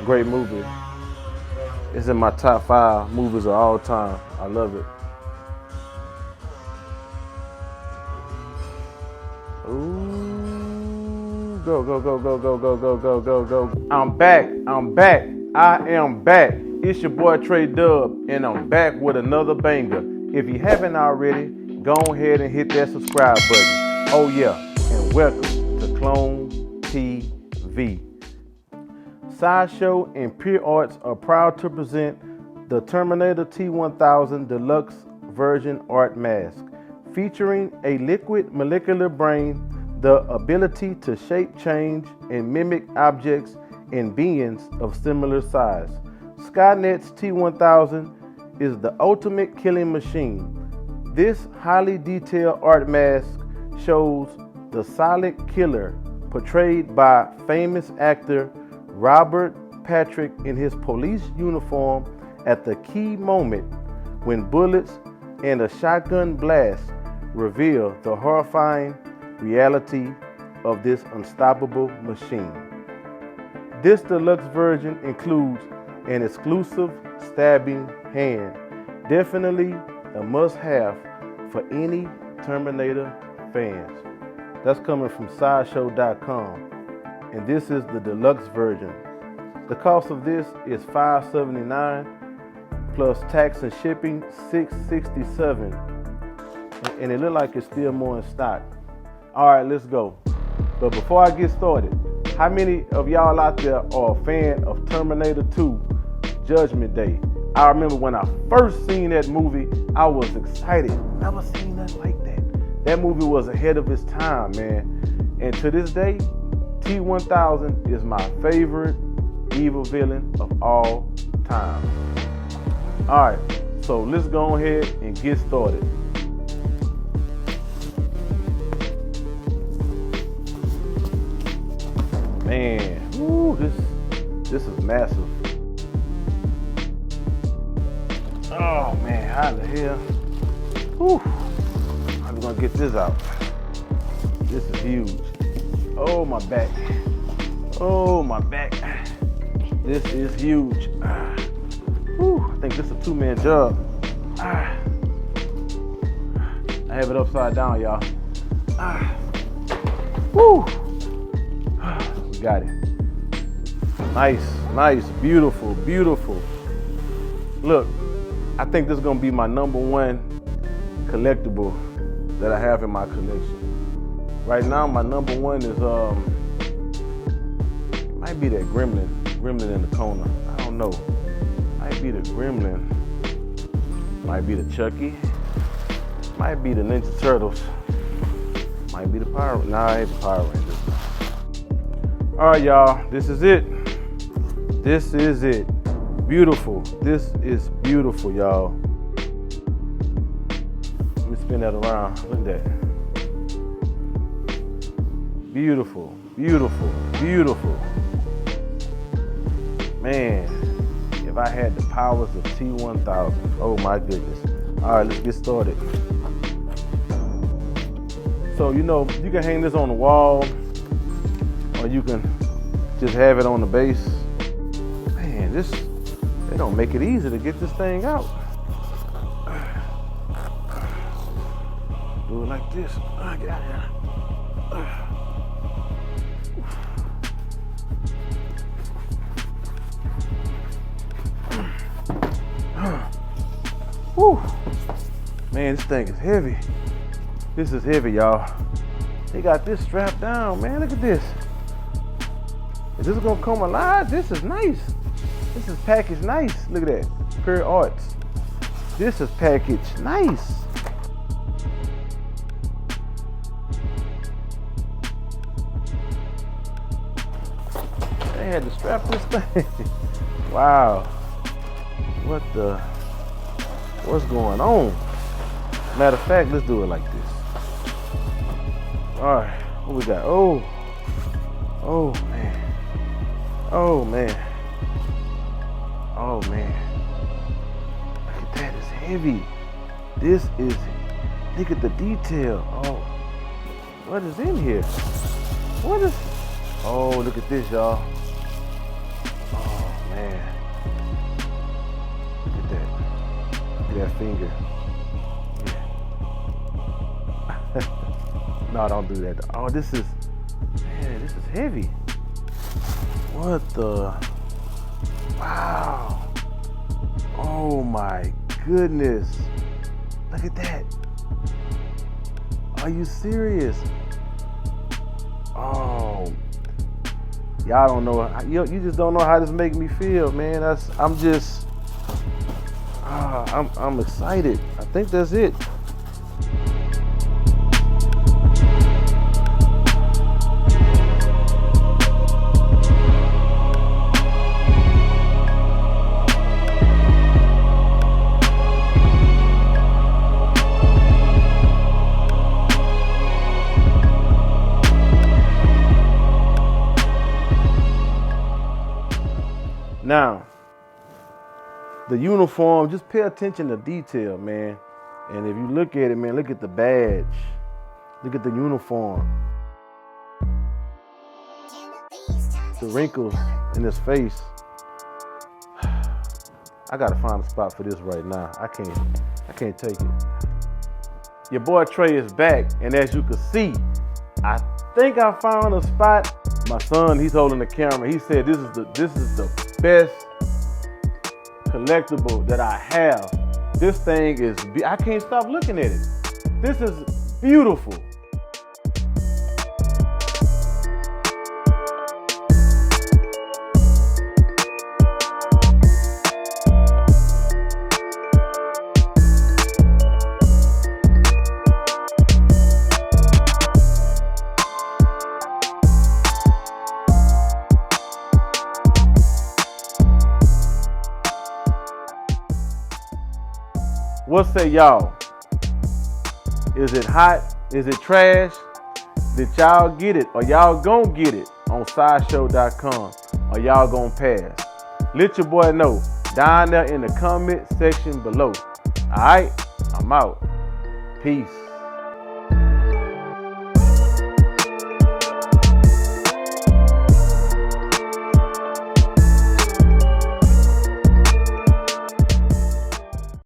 Great movie. It's in my top 5 movies of all time. I love it. Ooh, go, go, go, go, go, go, go, go, go, go. I'm back. I am back. It's your boy Trey Dub, and I'm back with another banger. If you haven't already, go ahead and hit that subscribe button. Oh yeah, and welcome to Clone TV. Sideshow and PureArts are proud to present the Terminator T-1000 Deluxe version art mask, featuring a liquid molecular brain, the ability to shape change and mimic objects and beings of similar size. Skynet's T-1000 is the ultimate killing machine. This highly detailed art mask shows the silent killer portrayed by famous actor Robert Patrick in his police uniform at the key moment when bullets and a shotgun blast reveal the horrifying reality of this unstoppable machine. This deluxe version includes an exclusive stabbing hand, definitely a must-have for any Terminator fans. That's coming from Sideshow.com. And this is the deluxe version. The cost of this is $579 plus tax and shipping $667, and it looks like it's still more in stock. All right, let's go. But before I get started, how many of y'all out there are a fan of Terminator 2 Judgment Day? I remember when I first seen that movie, I was excited. Never seen nothing like that. That movie was ahead of its time, man. And to this day, T-1000 is my favorite evil villain of all time. All right, so let's go ahead and get started. Man, ooh, this is massive. Oh man, how the hell? Whew. I'm gonna get this out. This is huge. Oh, my back. Oh, my back. This is huge. Whew, I think this is a 2-man job. I have it upside down, y'all. Whew. We got it. Nice, beautiful, beautiful. Look, I think this is gonna be my #1 collectible that I have in my collection. Right now, my #1 is it might be that gremlin in the corner. I don't know. Might be the gremlin. Might be the Chucky. Might be the Ninja Turtles. Might be the Power. Nah, it ain't the Power Rangers. All right, y'all. This is it. This is it. Beautiful. This is beautiful, y'all. Let me spin that around. Look at that. Beautiful, beautiful, beautiful. Man, if I had the powers of T-1000, oh my goodness. All right, let's get started. So, you know, you can hang this on the wall, or you can just have it on the base. Man, they don't make it easy to get this thing out. Do it like this. Get out of here. Whew. Man, this thing is heavy. This is heavy, y'all. They got this strapped down, man. Look at this. Is this gonna come alive? This is nice. This is packaged nice. Look at that. PureArts. This is packaged nice. They had to strap this thing. Wow. What's going on? Matter of fact, let's do it like this. All right, what we got? Oh man. Oh man. Oh man. Look at that, it's heavy. This is, look at the detail. Oh, what is in here? What is, oh, look at this, y'all. Oh, Man, look at that. Look at that finger. Yeah. No, don't do that. Oh, this is heavy. What the? Wow. Oh my goodness. Look at that. Are you serious? Oh, y'all don't know. You just don't know how this make me feel, man. I'm excited. I think that's it. Now, the uniform, just pay attention to detail, man. And if you look at it, man, look at the badge. Look at the uniform. The wrinkles in his face. I gotta find a spot for this right now. I can't take it. Your boy Trey is back, and as you can see, I think I found a spot. My son, he's holding the camera. He said this is the best collectible that I have. This thing is, I can't stop looking at it. This is beautiful. What say y'all? Is it hot? Is it trash? Did y'all get it? Or y'all gonna get it on Sideshow.com? Or y'all gonna pass? Let your boy know down there in the comment section below. Alright, I'm out. Peace.